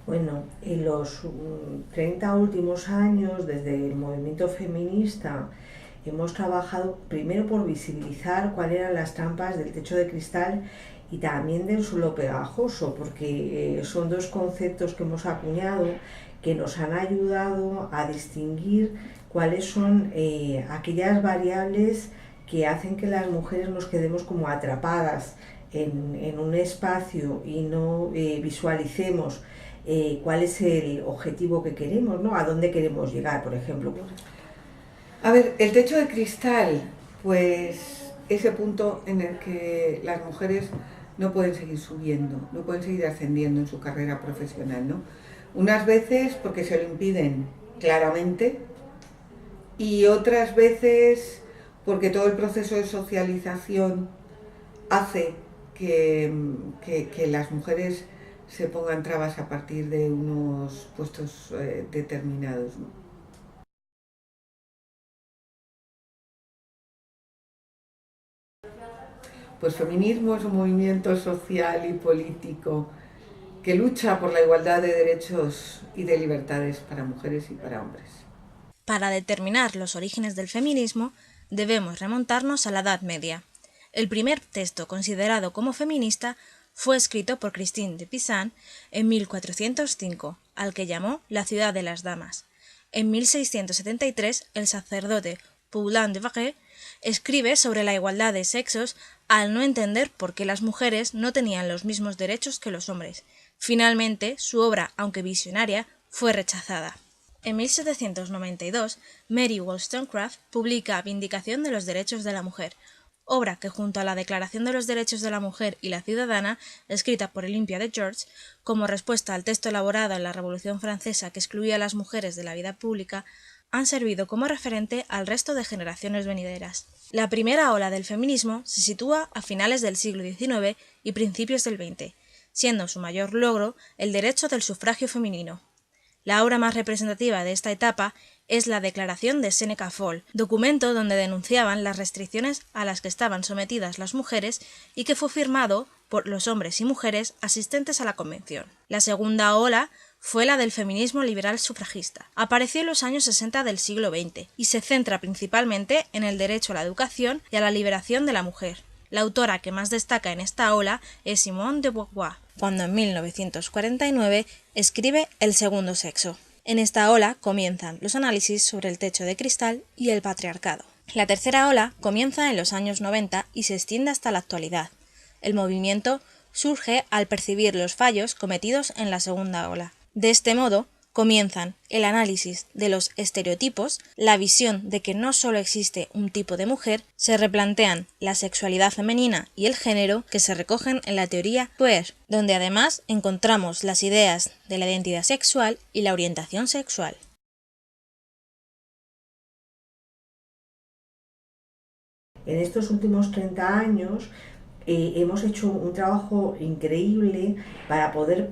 Bueno, en los 30 últimos años, desde el movimiento feminista, hemos trabajado primero por visibilizar cuáles eran las trampas del techo de cristal y también del suelo pegajoso, porque son dos conceptos que hemos acuñado que nos han ayudado a distinguir cuáles son aquellas variables que hacen que las mujeres nos quedemos como atrapadas en un espacio y no visualicemos cuál es el objetivo que queremos, ¿no? A dónde queremos llegar, por ejemplo. A ver, el techo de cristal, pues ese punto en el que las mujeres no pueden seguir subiendo, no pueden seguir ascendiendo en su carrera profesional, ¿no? Unas veces porque se lo impiden claramente y otras veces porque todo el proceso de socialización hace que las mujeres se pongan trabas a partir de unos puestos determinados, ¿no? Pues feminismo es un movimiento social y político que lucha por la igualdad de derechos y de libertades para mujeres y para hombres. Para determinar los orígenes del feminismo, debemos remontarnos a la Edad Media. El primer texto considerado como feminista fue escrito por Christine de Pizan en 1405, al que llamó La ciudad de las damas. En 1673, el sacerdote Paulin de Varay escribe sobre la igualdad de sexos al no entender por qué las mujeres no tenían los mismos derechos que los hombres. Finalmente, su obra, aunque visionaria, fue rechazada. En 1792, Mary Wollstonecraft publica Vindicación de los derechos de la mujer, obra que junto a la Declaración de los Derechos de la Mujer y la Ciudadana, escrita por Olympia de George, como respuesta al texto elaborado en la Revolución Francesa que excluía a las mujeres de la vida pública, han servido como referente al resto de generaciones venideras. La primera ola del feminismo se sitúa a finales del siglo XIX y principios del XX, siendo su mayor logro el derecho del sufragio femenino. La obra más representativa de esta etapa es la Declaración de Seneca Falls, documento donde denunciaban las restricciones a las que estaban sometidas las mujeres y que fue firmado por los hombres y mujeres asistentes a la convención. La segunda ola fue la del feminismo liberal sufragista. Apareció en los años 60 del siglo XX y se centra principalmente en el derecho a la educación y a la liberación de la mujer. La autora que más destaca en esta ola es Simone de Beauvoir, cuando en 1949 escribe El segundo sexo. En esta ola comienzan los análisis sobre el techo de cristal y el patriarcado. La tercera ola comienza en los años 90 y se extiende hasta la actualidad. El movimiento surge al percibir los fallos cometidos en la segunda ola. De este modo, comienzan el análisis de los estereotipos, la visión de que no solo existe un tipo de mujer, se replantean la sexualidad femenina y el género que se recogen en la teoría queer, donde además encontramos las ideas de la identidad sexual y la orientación sexual. En estos últimos 30 años hemos hecho un trabajo increíble para poder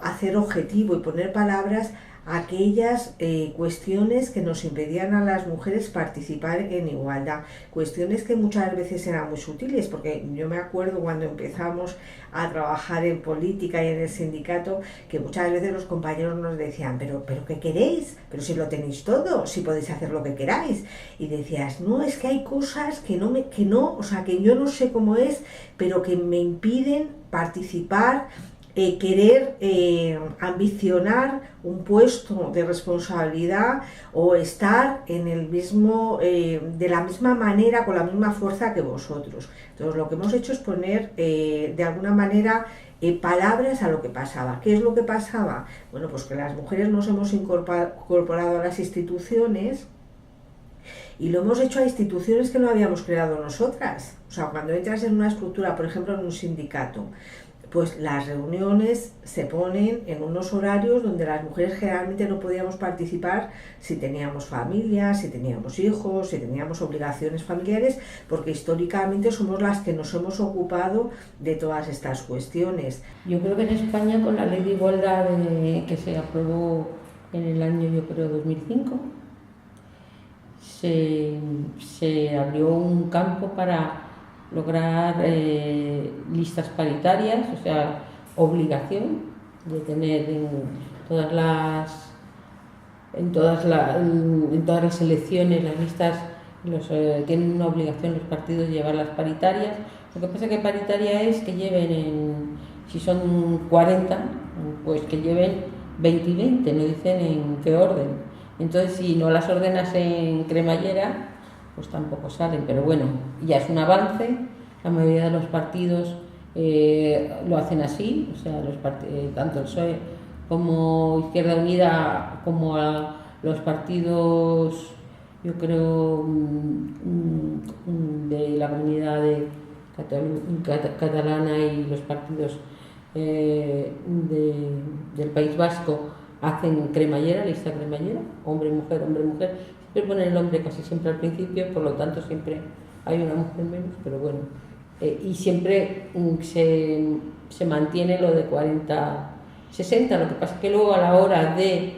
hacer objetivo y poner palabras a aquellas cuestiones que nos impedían a las mujeres participar en igualdad, cuestiones que muchas veces eran muy sutiles, porque yo me acuerdo cuando empezamos a trabajar en política y en el sindicato, que muchas veces los compañeros nos decían, pero ¿qué queréis? Pero si lo tenéis todo, si podéis hacer lo que queráis. Y decías, no, es que hay cosas o sea, que yo no sé cómo es, pero que me impiden participar, querer ambicionar un puesto de responsabilidad o estar en el mismo, de la misma manera, con la misma fuerza que vosotros. Entonces lo que hemos hecho es poner de alguna manera palabras a lo que pasaba. ¿Qué es lo que pasaba? Bueno, pues que las mujeres nos hemos incorporado a las instituciones y lo hemos hecho a instituciones que no habíamos creado nosotras. O sea, cuando entras en una estructura, por ejemplo, en un sindicato, pues las reuniones se ponen en unos horarios donde las mujeres generalmente no podíamos participar si teníamos familia, si teníamos hijos, si teníamos obligaciones familiares, porque históricamente somos las que nos hemos ocupado de todas estas cuestiones. Yo creo que en España, con la ley de igualdad que se aprobó en el año, yo creo, 2005, se abrió un campo para lograr listas paritarias, o sea, obligación de tener en todas las elecciones, las listas, tienen una obligación los partidos de llevar las paritarias. Lo que pasa es que paritaria es que lleven, si son 40, pues que lleven 20 y 20, no dicen en qué orden. Entonces, si no las ordenas en cremallera, pues tampoco salen. Pero bueno, ya es un avance. La mayoría de los partidos lo hacen así, o sea, tanto el PSOE como Izquierda Unida, como los partidos, yo creo, de la comunidad catalana y los partidos del País Vasco hacen cremallera, lista cremallera, hombre, mujer, siempre ponen el hombre casi siempre al principio, por lo tanto siempre hay una mujer menos, pero bueno, y siempre se mantiene lo de 40-60, lo que pasa es que luego a la hora de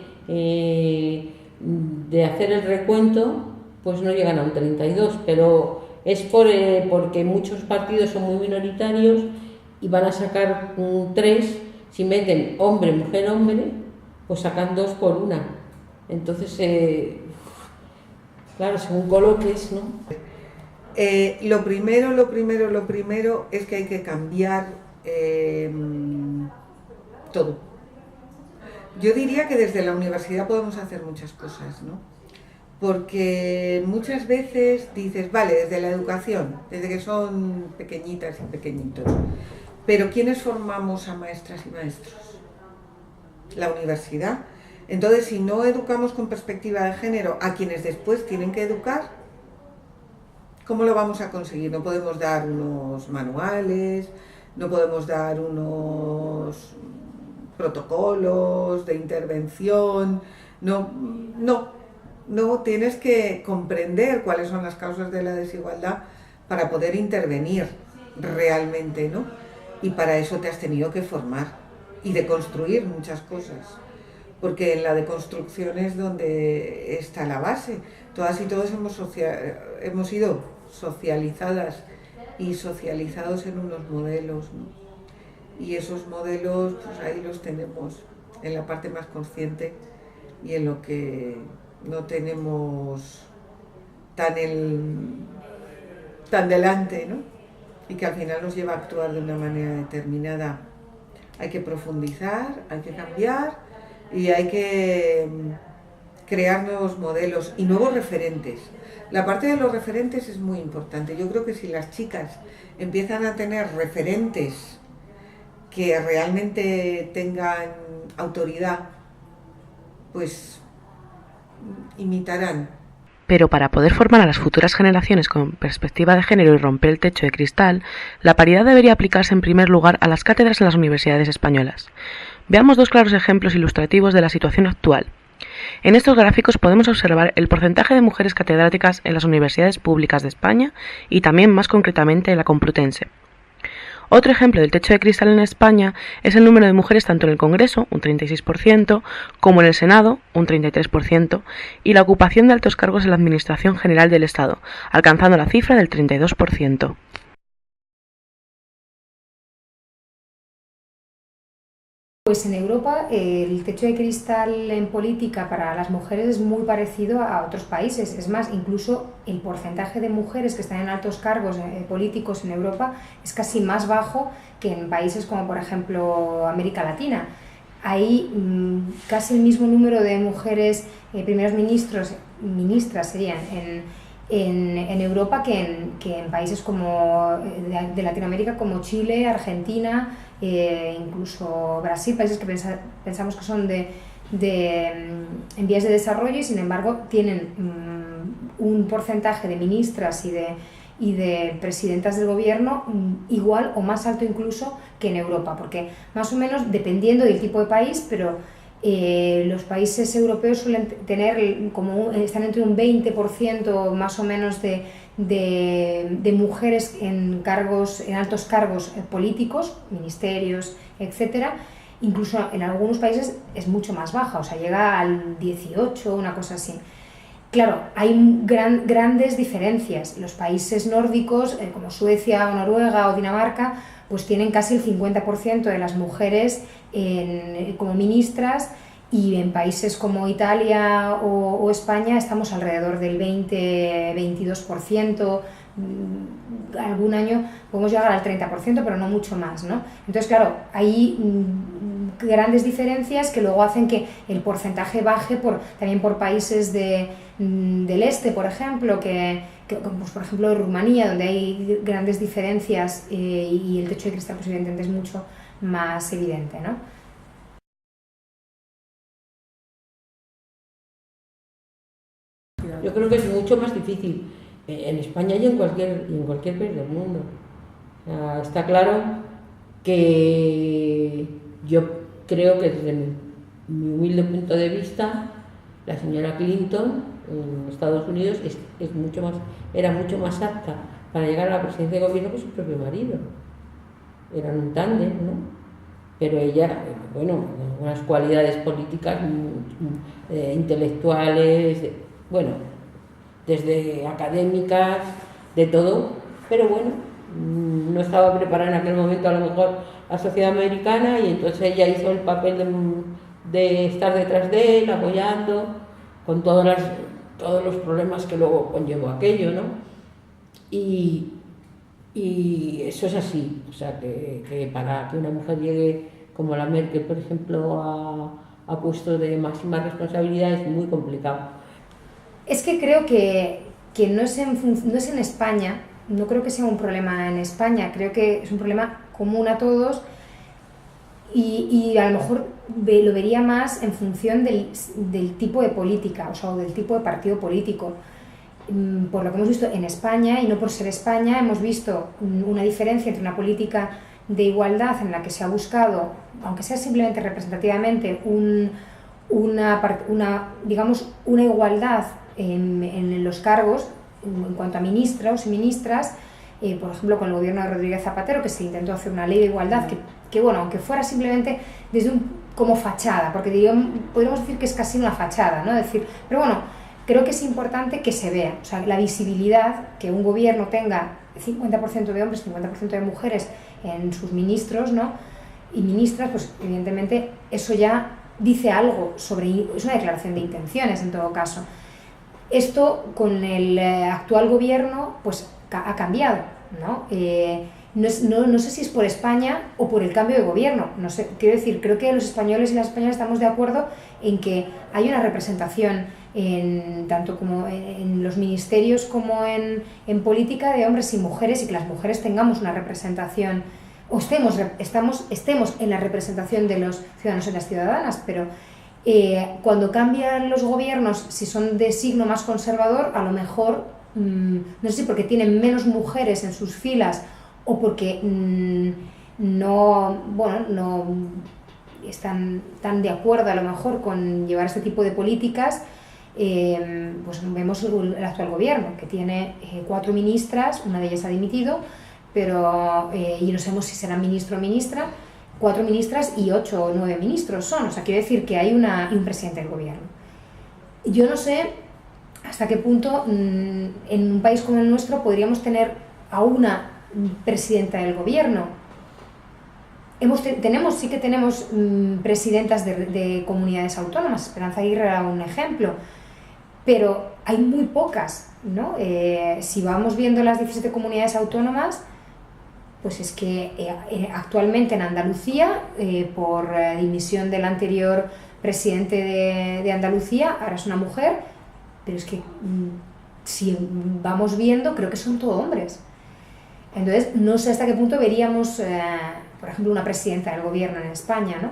hacer el recuento, pues no llegan a un 32, pero es porque muchos partidos son muy minoritarios y van a sacar 3, si meten hombre, mujer, hombre, pues sacan 2 por 1. Entonces, claro, según coloques, ¿no? Lo primero es que hay que cambiar todo. Yo diría que desde la universidad podemos hacer muchas cosas, ¿no? Porque muchas veces dices, vale, desde la educación, desde que son pequeñitas y pequeñitos, pero ¿quiénes formamos a maestras y maestros? La universidad. Entonces, si no educamos con perspectiva de género a quienes después tienen que educar, ¿cómo lo vamos a conseguir? No podemos dar unos manuales, no podemos dar unos protocolos de intervención, no, tienes que comprender cuáles son las causas de la desigualdad para poder intervenir realmente, ¿no? Y para eso te has tenido que formar y deconstruir muchas cosas, porque en la deconstrucción es donde está la base. Todas y todos hemos sido socializadas y socializados en unos modelos, ¿no? Y esos modelos, pues ahí los tenemos en la parte más consciente y en lo que no tenemos tan delante, ¿no? Y que al final nos lleva a actuar de una manera determinada. Hay que profundizar, hay que cambiar y hay que crear nuevos modelos y nuevos referentes. La parte de los referentes es muy importante. Yo creo que si las chicas empiezan a tener referentes que realmente tengan autoridad, pues imitarán. Pero para poder formar a las futuras generaciones con perspectiva de género y romper el techo de cristal, la paridad debería aplicarse en primer lugar a las cátedras en las universidades españolas. Veamos 2 claros ejemplos ilustrativos de la situación actual. En estos gráficos podemos observar el porcentaje de mujeres catedráticas en las universidades públicas de España y también más concretamente en la Complutense. Otro ejemplo del techo de cristal en España es el número de mujeres tanto en el Congreso, un 36%, como en el Senado, un 33%, y la ocupación de altos cargos en la Administración General del Estado, alcanzando la cifra del 32%. Pues en Europa el techo de cristal en política para las mujeres es muy parecido a otros países. Es más, incluso el porcentaje de mujeres que están en altos cargos políticos en Europa es casi más bajo que en países como por ejemplo América Latina. Hay casi el mismo número de mujeres primeros ministras serían en Europa que en países como de Latinoamérica como Chile, Argentina, incluso Brasil, países que pensamos que son en vías de desarrollo y sin embargo tienen un porcentaje de ministras y de presidentas del gobierno igual o más alto incluso que en Europa, porque más o menos dependiendo del tipo de país, pero los países europeos suelen tener están entre un 20% más o menos de mujeres en altos cargos políticos, ministerios, etcétera. Incluso en algunos países es mucho más baja, o sea, llega al 18, una cosa así. Claro, hay grandes diferencias. Los países nórdicos, como Suecia o Noruega o Dinamarca, pues tienen casi el 50% de las mujeres como ministras, y en países como Italia o España estamos alrededor del 20-22%, algún año podemos llegar al 30%, pero no mucho más, ¿no? Entonces, claro, hay grandes diferencias que luego hacen que el porcentaje baje también por países del este, por ejemplo, pues, por ejemplo, Rumanía, donde hay grandes diferencias, y el techo de cristal, pues evidentemente es mucho más evidente, ¿no? Yo creo que es mucho más difícil en España y en cualquier país del mundo. O sea, está claro que yo creo que desde mi humilde punto de vista, la señora Clinton en Estados Unidos era mucho más apta para llegar a la presidencia de gobierno que su propio marido. Eran un tándem, ¿no? Pero ella, bueno, unas cualidades políticas, intelectuales, bueno, desde académicas, de todo, pero bueno, no estaba preparada en aquel momento a lo mejor la sociedad americana, y entonces ella hizo el papel de estar detrás de él, apoyando, con todos los problemas que luego conllevó aquello, ¿no? Y eso es así, o sea, que para que una mujer llegue como la Merkel, por ejemplo, a puestos de máxima responsabilidad es muy complicado. Es que creo que no es en España, no creo que sea un problema en España, creo que es un problema común a todos, y a lo mejor lo vería más en función del tipo de política, o sea, del tipo de partido político. Por lo que hemos visto en España, y no por ser España, hemos visto una diferencia entre una política de igualdad en la que se ha buscado, aunque sea simplemente representativamente, digamos, una igualdad en los cargos en cuanto a ministros y ministras, por ejemplo con el gobierno de Rodríguez Zapatero, que se intentó hacer una ley de igualdad que bueno, aunque fuera simplemente desde como fachada, porque podríamos decir que es casi una fachada, ¿no? Pero bueno, creo que es importante que se vea, o sea, la visibilidad, que un gobierno tenga 50% de hombres, 50% de mujeres en sus ministros, ¿no? Y ministras, pues evidentemente eso ya dice algo es una declaración de intenciones en todo caso. Esto con el actual gobierno pues ha cambiado, ¿no? No sé si es por España o por el cambio de gobierno, no sé, quiero decir, creo que los españoles y las españolas estamos de acuerdo en que hay una representación tanto como en los ministerios como en política de hombres y mujeres, y que las mujeres tengamos una representación, o estemos en la representación de los ciudadanos y las ciudadanas, pero cuando cambian los gobiernos, si son de signo más conservador, a lo mejor, no sé si porque tienen menos mujeres en sus filas o porque no están tan de acuerdo a lo mejor con llevar este tipo de políticas, pues vemos el actual gobierno, que tiene 4 ministras, una de ellas ha dimitido, pero y no sabemos si será ministro o ministra, 4 ministras y 8 o 9 ministros son, o sea, quiere decir que hay un presidente del gobierno. Yo no sé hasta qué punto en un país como el nuestro podríamos tener a una presidenta del gobierno. Sí que tenemos presidentas de comunidades autónomas, Esperanza Aguirre era un ejemplo, pero hay muy pocas, ¿no? Si vamos viendo las 17 comunidades autónomas, pues es que actualmente en Andalucía, por dimisión del anterior presidente de Andalucía, ahora es una mujer, pero es que si vamos viendo, creo que son todos hombres. Entonces, no sé hasta qué punto veríamos, por ejemplo, una presidenta del gobierno en España, ¿no?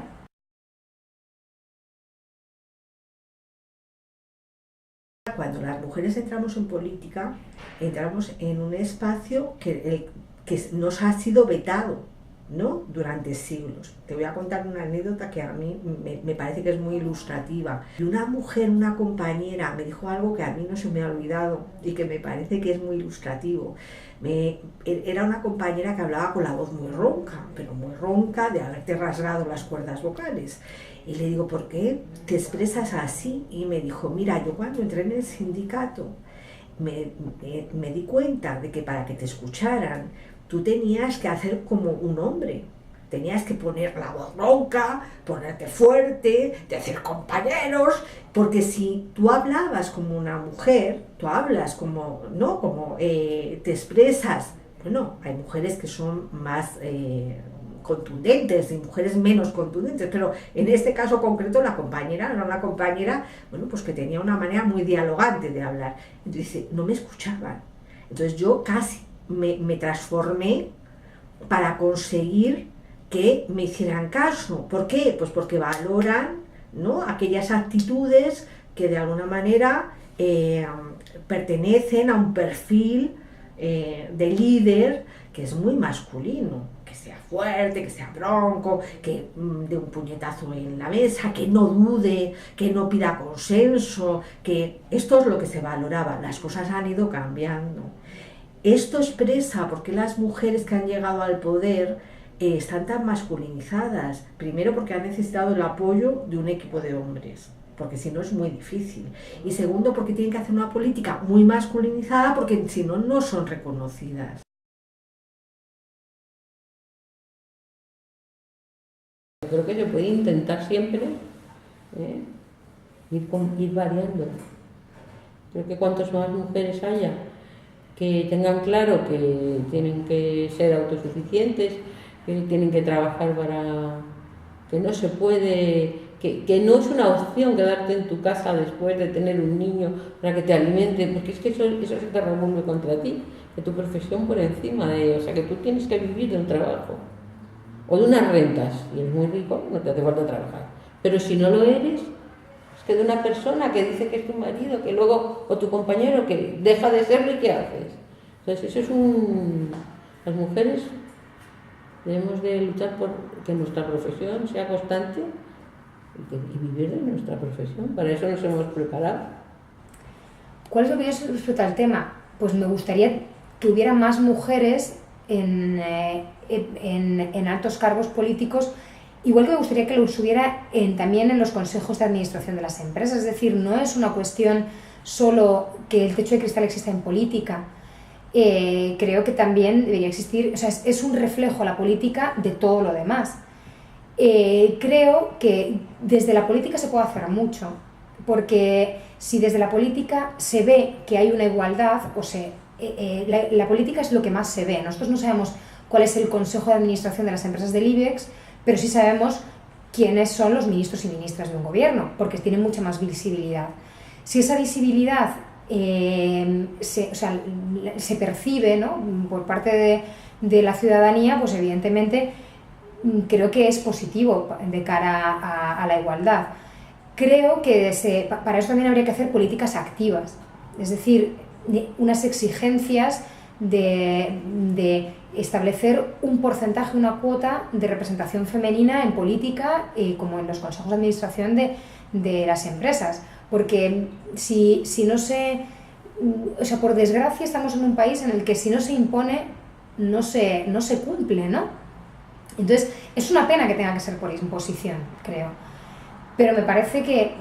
Cuando las mujeres entramos en política, entramos en un espacio que nos ha sido vetado. ¿no? Durante siglos. Te voy a contar una anécdota que a mí me parece que es muy ilustrativa. Y una mujer, una compañera, me dijo algo que a mí no se me ha olvidado y que me parece que es muy ilustrativo. Era una compañera que hablaba con la voz muy ronca, pero muy ronca de haberte rasgado las cuerdas vocales. Y le digo, ¿por qué te expresas así? Y me dijo, mira, yo cuando entré en el sindicato me di cuenta de que para que te escucharan tú tenías que hacer como un hombre, tenías que poner la voz ronca, ponerte fuerte, decir compañeros, porque si tú hablabas como una mujer, tú hablas como, ¿no? Como te expresas, bueno, hay mujeres que son más contundentes y mujeres menos contundentes, pero en este caso concreto la compañera era una compañera, bueno, pues que tenía una manera muy dialogante de hablar. Entonces no me escuchaban. Entonces yo casi me transformé para conseguir que me hicieran caso. ¿Por qué? Pues porque valoran, ¿no?, aquellas actitudes que de alguna manera pertenecen a un perfil de líder que es muy masculino, que sea fuerte, que sea bronco, que dé un puñetazo en la mesa, que no dude, que no pida consenso, que esto es lo que se valoraba. Las cosas han ido cambiando. Esto expresa por qué las mujeres que han llegado al poder están tan masculinizadas. Primero porque han necesitado el apoyo de un equipo de hombres, porque si no es muy difícil. Y segundo porque tienen que hacer una política muy masculinizada, porque si no, no son reconocidas. Creo que se puede intentar siempre ir variando. Creo que cuantas más mujeres haya que tengan claro que tienen que ser autosuficientes, que tienen que trabajar para que no se puede, que no es una opción quedarte en tu casa después de tener un niño para que te alimente, porque es que eso se te revuelve contra ti, que tu profesión por encima de, o sea, que tú tienes que vivir de un trabajo o de unas rentas, y eres muy rico, no te hace falta trabajar, pero si no lo eres, es que de una persona que dice que es tu marido, que luego, o tu compañero, que deja de serlo, ¿y qué haces? Entonces eso es las mujeres debemos de luchar por que nuestra profesión sea constante y vivir de nuestra profesión. Para eso nos hemos preparado. ¿Cuál es tu opinión respecto al tema? Pues me gustaría que hubiera más mujeres en altos cargos políticos, igual que me gustaría que los hubiera también en los consejos de administración de las empresas. Es decir, no es una cuestión solo que el techo de cristal exista en política. Creo que también debería existir, o sea, es un reflejo la política de todo lo demás. Creo que desde la política se puede hacer mucho, porque si desde la política se ve que hay una igualdad, la política es lo que más se ve. Nosotros no sabemos cuál es el consejo de administración de las empresas del IBEX, pero sí sabemos quiénes son los ministros y ministras de un gobierno, porque tienen mucha más visibilidad. Si esa visibilidad se percibe, ¿no?, por parte de la ciudadanía, pues evidentemente creo que es positivo de cara a la igualdad. Creo que para eso también habría que hacer políticas activas, es decir, unas exigencias de establecer un porcentaje, una cuota de representación femenina en política, como en los consejos de administración de las empresas. Porque si no se... O sea, por desgracia estamos en un país en el que si no se impone, no se cumple, ¿no? Entonces, es una pena que tenga que ser por imposición, creo. Pero me parece que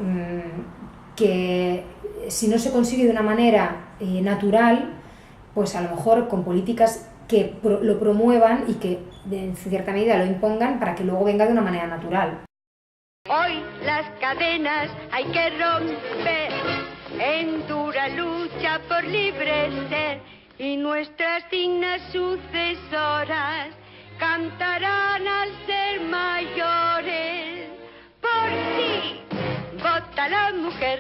si no se consigue de una manera natural, pues a lo mejor con políticas que lo promuevan y que en cierta medida lo impongan para que luego venga de una manera natural. Hoy las cadenas hay que romper, en dura lucha por libre ser, y nuestras dignas sucesoras cantarán al ser mayores. Por sí, vota la mujer.